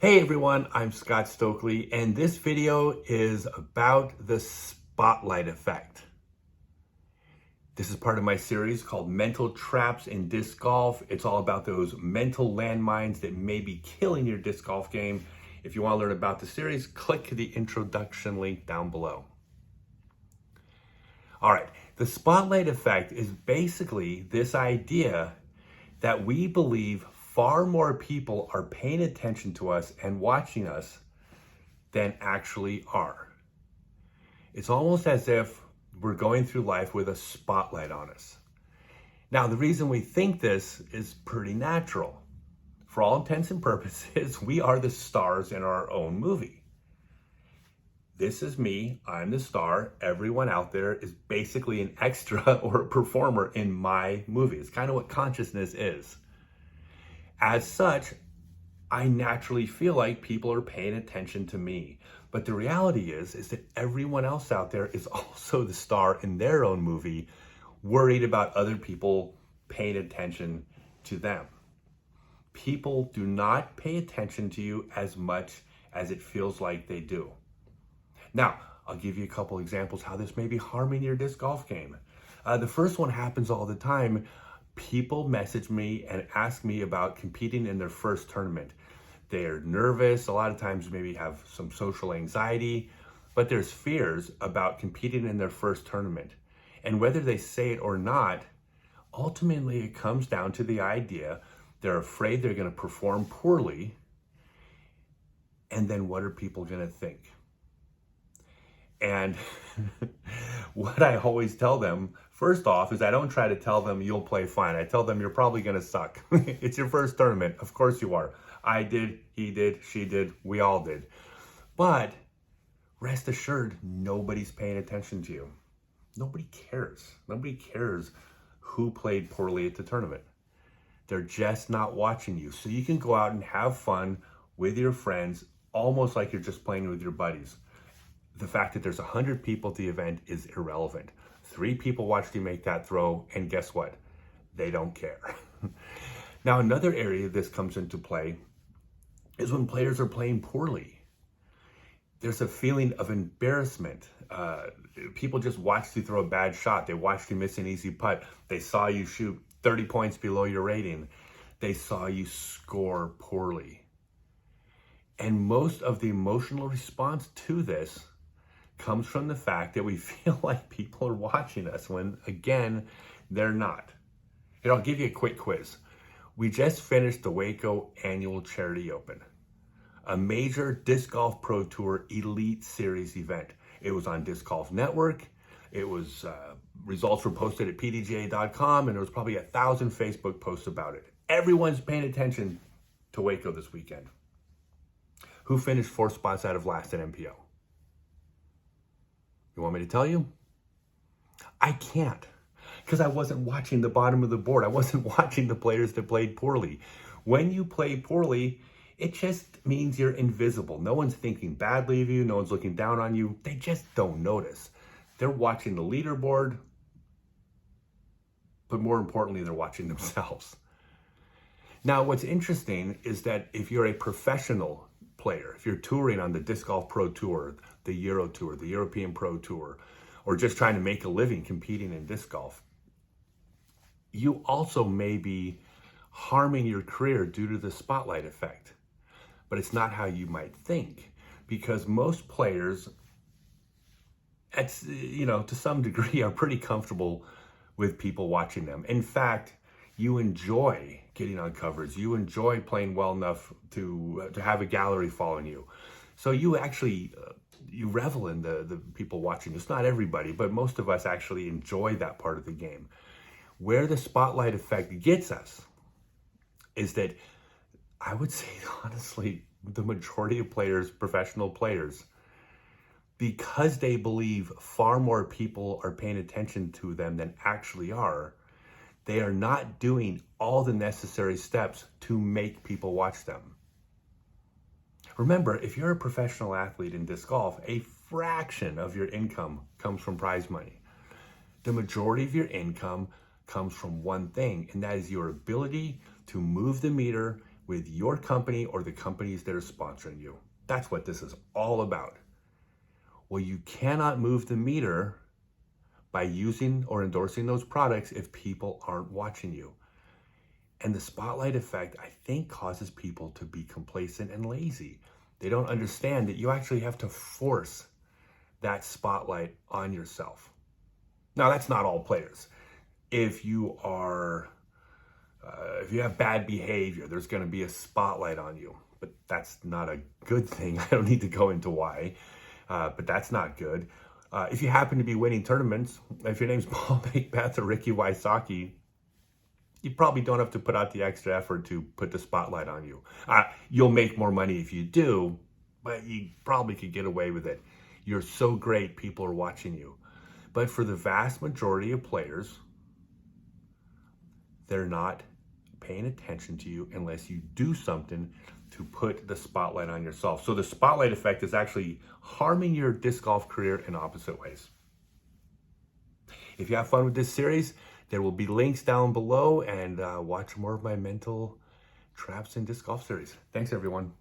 Hey everyone, I'm Scott Stokely, and this video is about the spotlight effect. This is part of my series called Mental Traps in Disc Golf. It's all about those mental landmines that may be killing your disc golf game. If you want to learn about the series, click the introduction link down below. All right, the spotlight effect is basically this idea that we believe far more people are paying attention to us and watching us than actually are. It's almost as if we're going through life with a spotlight on us. Now, the reason we think this is pretty natural. For all intents and purposes, we are the stars in our own movie. This is me, I'm the star. Everyone out there is basically an extra or a performer in my movie. It's kind of what consciousness is. As such, I naturally feel like people are paying attention to me. But the reality is that everyone else out there is also the star in their own movie, worried about other people paying attention to them. People do not pay attention to you as much as it feels like they do. Now, I'll give you a couple examples how this may be harming your disc golf game. The first one happens all the time. People message me and ask me about competing in their first tournament. They're nervous, a lot of times maybe have some social anxiety, but there's fears about competing in their first tournament. And whether they say it or not, ultimately it comes down to the idea they're afraid they're going to perform poorly, and then what are people going to think? And what I always tell them, first off, is I don't try to tell them you'll play fine. I tell them you're probably going to suck. It's your first tournament. Of course you are. I did, he did, she did, we all did. But rest assured, nobody's paying attention to you. Nobody cares. Nobody cares who played poorly at the tournament. They're just not watching you. So you can go out and have fun with your friends, almost like you're just playing with your buddies. The fact that there's 100 people at the event is irrelevant. 3 people watched you make that throw, and guess what? They don't care. Now, another area this comes into play is when players are playing poorly. There's a feeling of embarrassment. People just watched you throw a bad shot. They watched you miss an easy putt. They saw you shoot 30 points below your rating. They saw you score poorly. And most of the emotional response to this comes from the fact that we feel like people are watching us when, again, they're not. Here, I'll give you a quick quiz. We just finished the Waco Annual Charity Open, a major Disc Golf Pro Tour Elite Series event. It was on Disc Golf Network. It was, results were posted at pdga.com, and there was probably 1,000 Facebook posts about it. Everyone's paying attention to Waco this weekend. Who finished 4 spots out of last at MPO? You want me to tell you? I can't, because I wasn't watching the bottom of the board. I wasn't watching the players that played poorly. When you play poorly, it just means you're invisible. No one's thinking badly of you. No one's looking down on you. They just don't notice. They're watching the leaderboard, but more importantly, they're watching themselves. Now, what's interesting is that if you're a professional player, if you're touring on the Disc Golf Pro Tour, the Euro Tour, the European Pro Tour, or just trying to make a living competing in disc golf, you also may be harming your career due to the spotlight effect. But it's not how you might think, because most players, to some degree, are pretty comfortable with people watching them. In fact, you enjoy getting on covers. You enjoy playing well enough to have a gallery following you. So you actually, you revel in the people watching. It's not everybody, but most of us actually enjoy that part of the game. Where the spotlight effect gets us is that I would say, honestly, the majority of players, professional players, because they believe far more people are paying attention to them than actually are, they are not doing all the necessary steps to make people watch them. Remember, if you're a professional athlete in disc golf, a fraction of your income comes from prize money. The majority of your income comes from one thing, and that is your ability to move the meter with your company or the companies that are sponsoring you. That's what this is all about. Well, you cannot move the meter by using or endorsing those products if people aren't watching you. And the spotlight effect, I think, causes people to be complacent and lazy. They don't understand that you actually have to force that spotlight on yourself. Now, that's not all players. If you have bad behavior, there's going to be a spotlight on you. But that's not a good thing. I don't need to go into why, but that's not good. If you happen to be winning tournaments, if your name's Paul Macbeth or Ricky Wysocki, you probably don't have to put out the extra effort to put the spotlight on you. You'll make more money if you do, but you probably could get away with it. You're so great, people are watching you. But for the vast majority of players, they're not paying attention to you unless you do something to put the spotlight on yourself. So the spotlight effect is actually harming your disc golf career in opposite ways. If you have fun with this series, there will be links down below, and watch more of my mental traps in disc golf series. Thanks, everyone.